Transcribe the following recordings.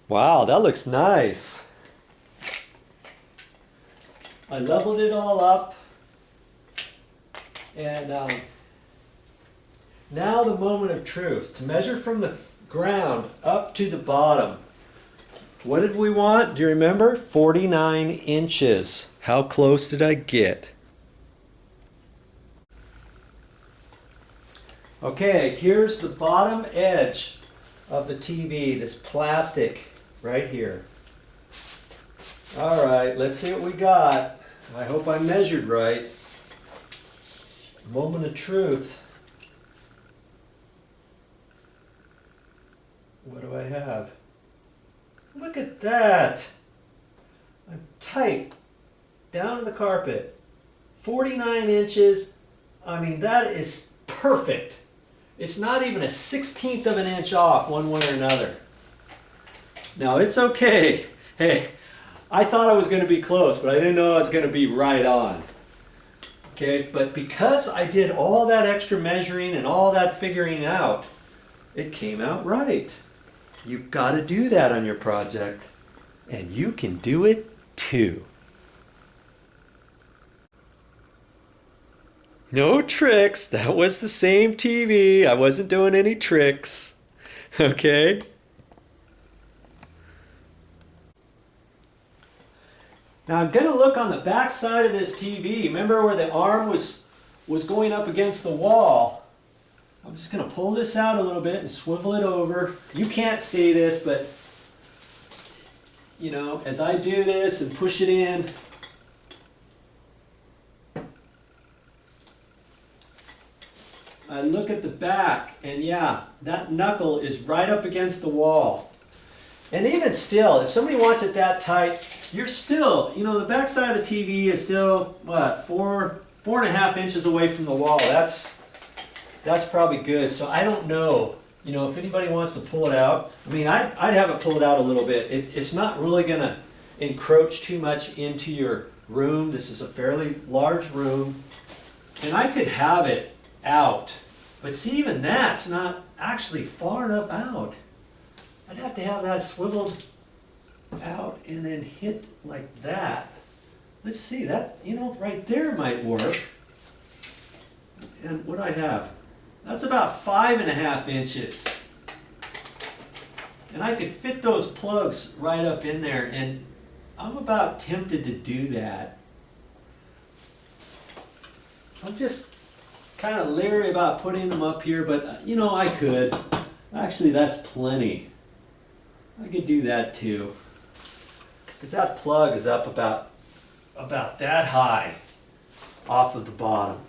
Wow, that looks nice. I leveled it all up, and now the moment of truth. To measure from the ground up to the bottom. What did we want? Do you remember? 49 inches. How close did I get? Okay, here's the bottom edge of the TV, this plastic right here. All right, let's see what we got. I hope I measured right. Moment of truth. What do I have? Look at that. I'm tight down to the carpet. 49 inches. I mean, that is perfect. It's not even a 1/16 of an inch off one way or another. Now, it's okay. Hey, I thought I was going to be close, but I didn't know I was going to be right on. Okay, but because I did all that extra measuring and all that figuring out, it came out right. You've got to do that on your project, and you can do it too. No tricks. That was the same TV. I wasn't doing any tricks. Okay? Now I'm going to look on the back side of this TV. Remember where the arm was going up against the wall? I'm just going to pull this out a little bit and swivel it over. You can't see this, but you know, as I do this and push it in, I look at the back, and yeah, that knuckle is right up against the wall. And even still, if somebody wants it that tight, you're still, you know, the back side of the TV is still, what, 4.5 inches away from the wall. That's probably good. So I don't know, you know, if anybody wants to pull it out. I mean, I'd have it pulled out a little bit. It's not really going to encroach too much into your room. This is a fairly large room. And I could have it out. But see, even that's not actually far enough out. I'd have to have that swiveled out and then hit like that. Let's see, that, you know, right there might work. And what do I have? That's about 5.5 inches. And I could fit those plugs right up in there, and I'm about tempted to do that. I'm just kind of leery about putting them up here, but you know, I could. Actually, that's plenty. I could do that too. Because that plug is up about that high off of the bottom.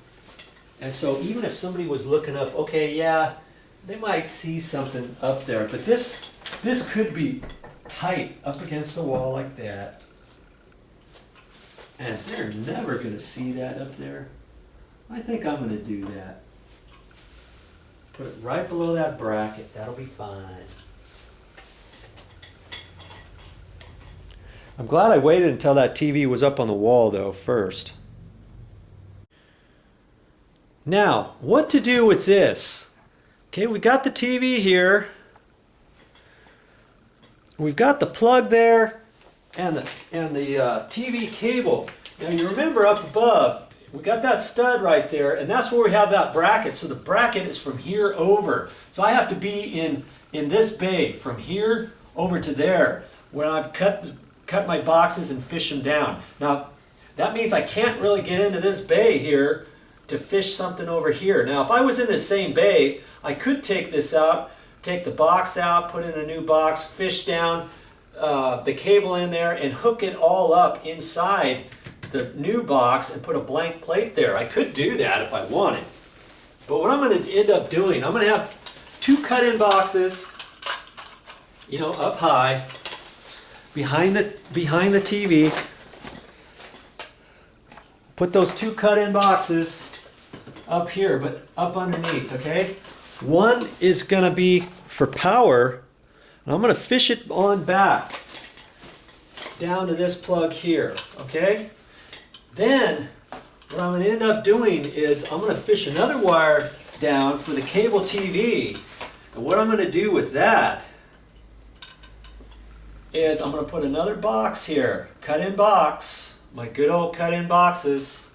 And so even if somebody was looking up, okay, yeah, they might see something up there, but this could be tight up against the wall like that. And they're never going to see that up there. I think I'm going to do that. Put it right below that bracket. That'll be fine. I'm glad I waited until that TV was up on the wall, though, first. Now, what to do with this? Okay, we got the TV here. We've got the plug there and the TV cable. Now, you remember up above, we got that stud right there, and that's where we have that bracket. So the bracket is from here over. So I have to be in this bay from here over to there, where I've cut my boxes and fish them down. Now, that means I can't really get into this bay here to fish something over here. Now, if I was in the same bay, I could take this out, take the box out, put in a new box, fish down the cable in there, and hook it all up inside the new box and put a blank plate there. I could do that if I wanted. But what I'm going to end up doing, I'm going to have 2 cut-in boxes, you know, up high, behind the TV. Put those 2 cut-in boxes up here, but up underneath, okay? One is going to be for power, and I'm going to fish it on back down to this plug here, okay? Then, what I'm going to end up doing is I'm going to fish another wire down for the cable TV. And what I'm going to do with that is I'm going to put another box here, cut-in box, my good old cut-in boxes,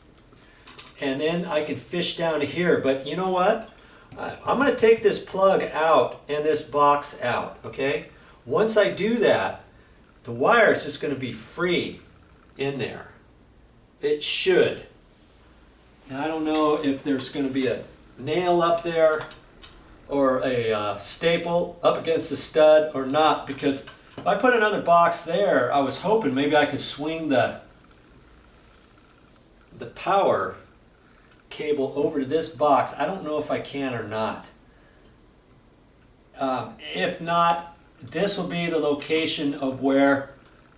and then I can fish down to here. But you know what? I'm going to take this plug out and this box out, okay? Once I do that, the wire is just going to be free in there. It should. And I don't know if there's going to be a nail up there or a staple up against the stud or not, because if I put another box there, I was hoping maybe I could swing the power cable over to this box. I don't know if I can or not. If not, this will be the location of where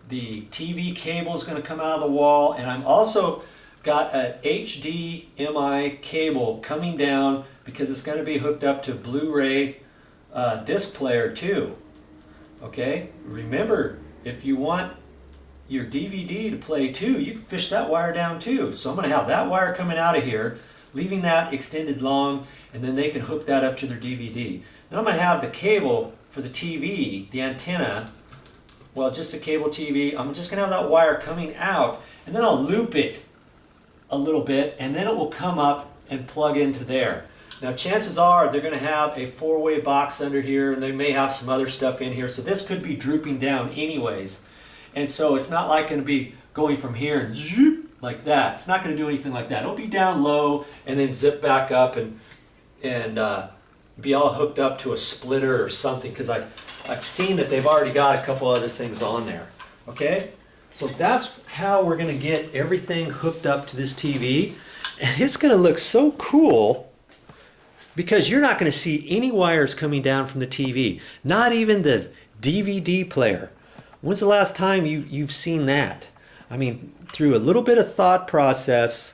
the TV cable is going to come out of the wall, and I'm also got an HDMI cable coming down because it's going to be hooked up to Blu-ray disc player too. Okay, remember, if you want your DVD to play too, you can fish that wire down too. So I'm going to have that wire coming out of here, leaving that extended long, and then they can hook that up to their DVD. Then I'm going to have the cable for the TV, the antenna, well, just a cable TV. I'm just going to have that wire coming out, and then I'll loop it a little bit, and then it will come up and plug into there. Now chances are they're going to have a 4-way box under here, and they may have some other stuff in here, so this could be drooping down anyways. And so it's not like going to be going from here and zoop like that. It's not going to do anything like that. It'll be down low and then zip back up and be all hooked up to a splitter or something, because I've seen that they've already got a couple other things on there. Okay? So that's how we're going to get everything hooked up to this TV. And it's going to look so cool because you're not going to see any wires coming down from the TV. Not even the DVD player. When's the last time you've seen that? I mean, through a little bit of thought process,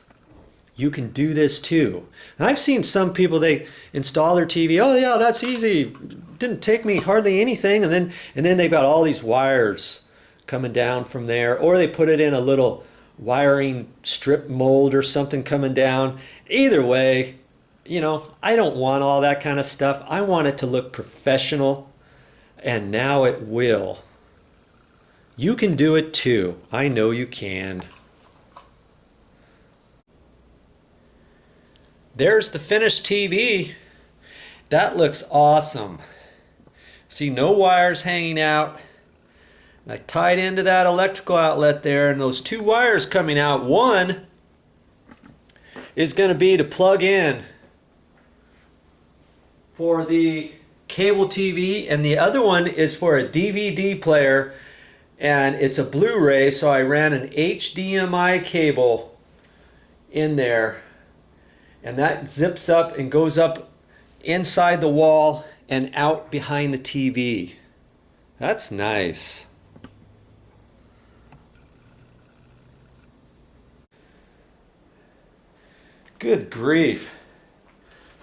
you can do this too. And I've seen some people, they install their TV, oh yeah, that's easy. Didn't take me hardly anything, and then they've got all these wires coming down from there, or they put it in a little wiring strip mold or something coming down. Either way, you know, I don't want all that kind of stuff. I want it to look professional, and now it will. You can do it too. I know you can. There's the finished TV. That looks awesome. See, no wires hanging out. I tied into that electrical outlet there, and those 2 wires coming out, one is going to be to plug in for the cable TV, and the other one is for a DVD player, and it's a Blu-ray, so I ran an HDMI cable in there, and that zips up and goes up inside the wall and out behind the TV. That's nice. Good grief.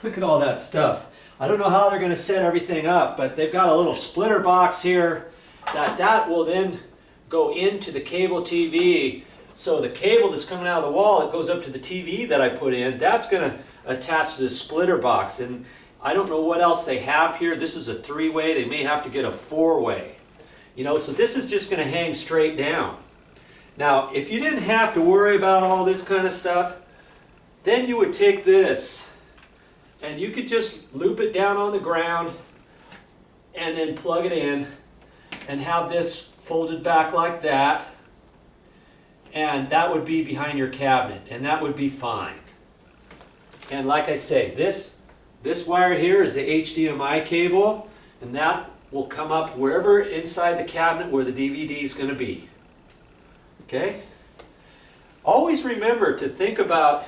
Look at all that stuff. I don't know how they're going to set everything up, but they've got a little splitter box here that will then go into the cable TV. So the cable that's coming out of the wall, it goes up to the TV that I put in. That's going to attach to the splitter box. And I don't know what else they have here. This is a 3-way. They may have to get a 4-way. You know, so this is just going to hang straight down. Now, if you didn't have to worry about all this kind of stuff, then you would take this and you could just loop it down on the ground and then plug it in and have this folded back like that, and that would be behind your cabinet, and that would be fine. And like I say, this wire here is the HDMI cable, and that will come up wherever inside the cabinet where the DVD is going to be. Okay? Always remember to think about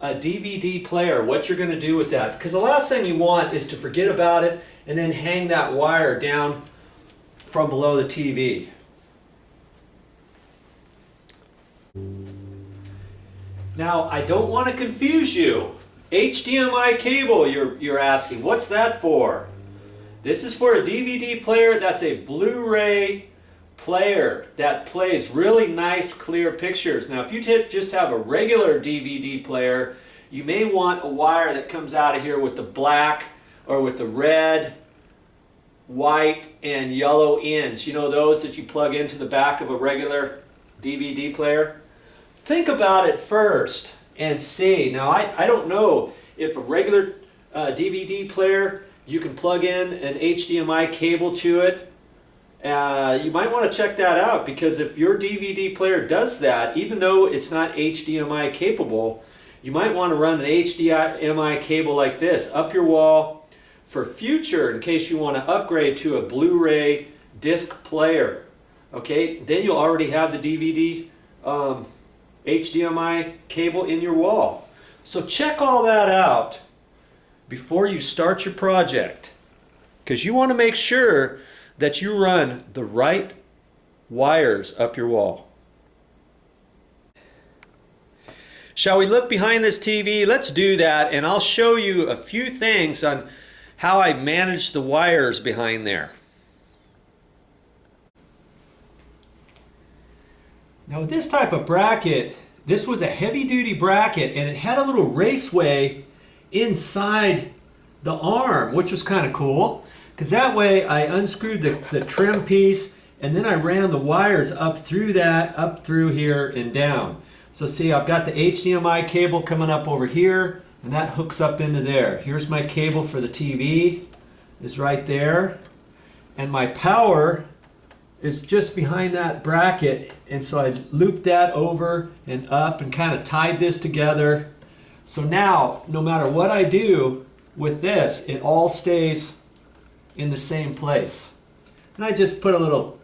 a DVD player, what you're going to do with that. Because the last thing you want is to forget about it and then hang that wire down from below the TV. Now, I don't want to confuse you. HDMI cable, you're asking, what's that for? This is for a DVD player. That's a Blu-ray player that plays really nice clear pictures. Now if you just have a regular DVD player, you may want a wire that comes out of here with the black or with the red white and yellow ends. You know, those that you plug into the back of a regular DVD player? Think about it first and see. Now, I don't know if a regular DVD player, you can plug in an HDMI cable to it. You might want to check that out, because if your DVD player does that, even though it's not HDMI capable, you might want to run an HDMI cable like this up your wall for future, in case you want to upgrade to a Blu-ray disc player. Okay, then you'll already have the DVD HDMI cable in your wall. So check all that out before you start your project, because you want to make sure that you run the right wires up your wall. Shall we look behind this TV? Let's do that, and I'll show you a few things on how I manage the wires behind there. Now with this type of bracket, this was a heavy-duty bracket, and it had a little raceway inside the arm, which was kind of cool, because that way I unscrewed the trim piece, and then I ran the wires up through that, up through here and down. So see, I've got the HDMI cable coming up over here, and that hooks up into there. Here's my cable for the TV, is right there, and my power is just behind that bracket, and so I looped that over and up and kind of tied this together. So now, no matter what I do with this, it all stays in the same place. And I just put a little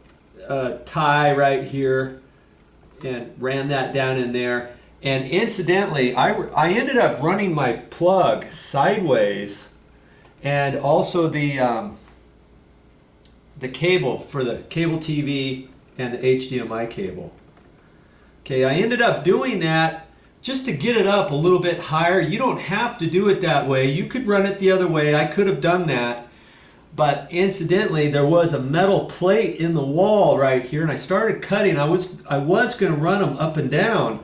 tie right here and ran that down in there. And incidentally, I ended up running my plug sideways, and also the cable for the cable TV and the HDMI cable. Okay, I ended up doing that just to get it up a little bit higher. You don't have to do it that way. You could run it the other way. I could have done that. But incidentally, there was a metal plate in the wall right here, and I started cutting. I was going to run them up and down,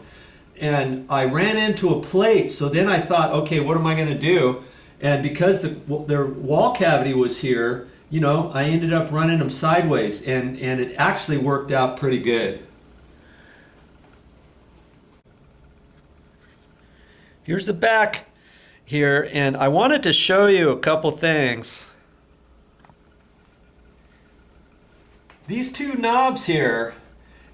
and I ran into a plate. So then I thought, okay, what am I going to do? And because the wall cavity was here, you know, I ended up running them sideways, and it actually worked out pretty good. Here's the back here, and I wanted to show you a couple things. These two knobs here,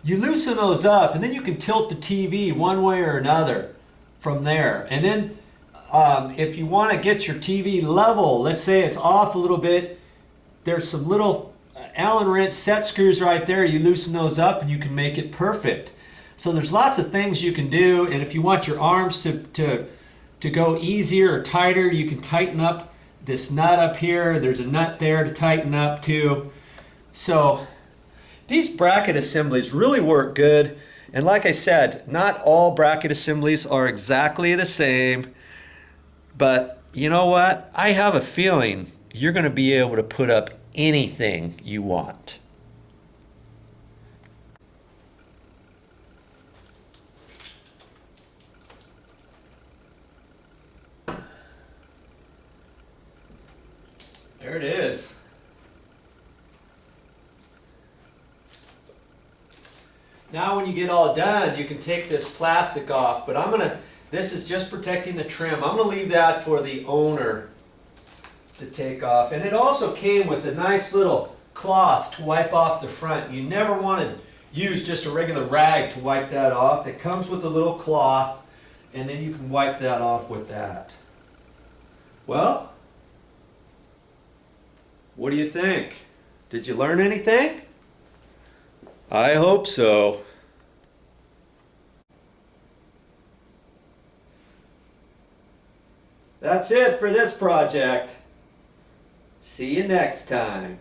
you loosen those up, and then you can tilt the TV one way or another from there. And then if you want to get your TV level, let's say it's off a little bit, there's some little Allen wrench set screws right there. You loosen those up and you can make it perfect. So there's lots of things you can do, and if you want your arms to go easier or tighter, you can tighten up this nut up here. There's a nut there to tighten up too. So these bracket assemblies really work good, and like I said, not all bracket assemblies are exactly the same, but you know what? I have a feeling you're going to be able to put up anything you want. There it is. Now when you get all done, you can take this plastic off, but this is just protecting the trim. I'm going to leave that for the owner to take off. And it also came with a nice little cloth to wipe off the front. You never want to use just a regular rag to wipe that off. It comes with a little cloth, and then you can wipe that off with that. Well, what do you think? Did you learn anything? I hope so. That's it for this project. See you next time.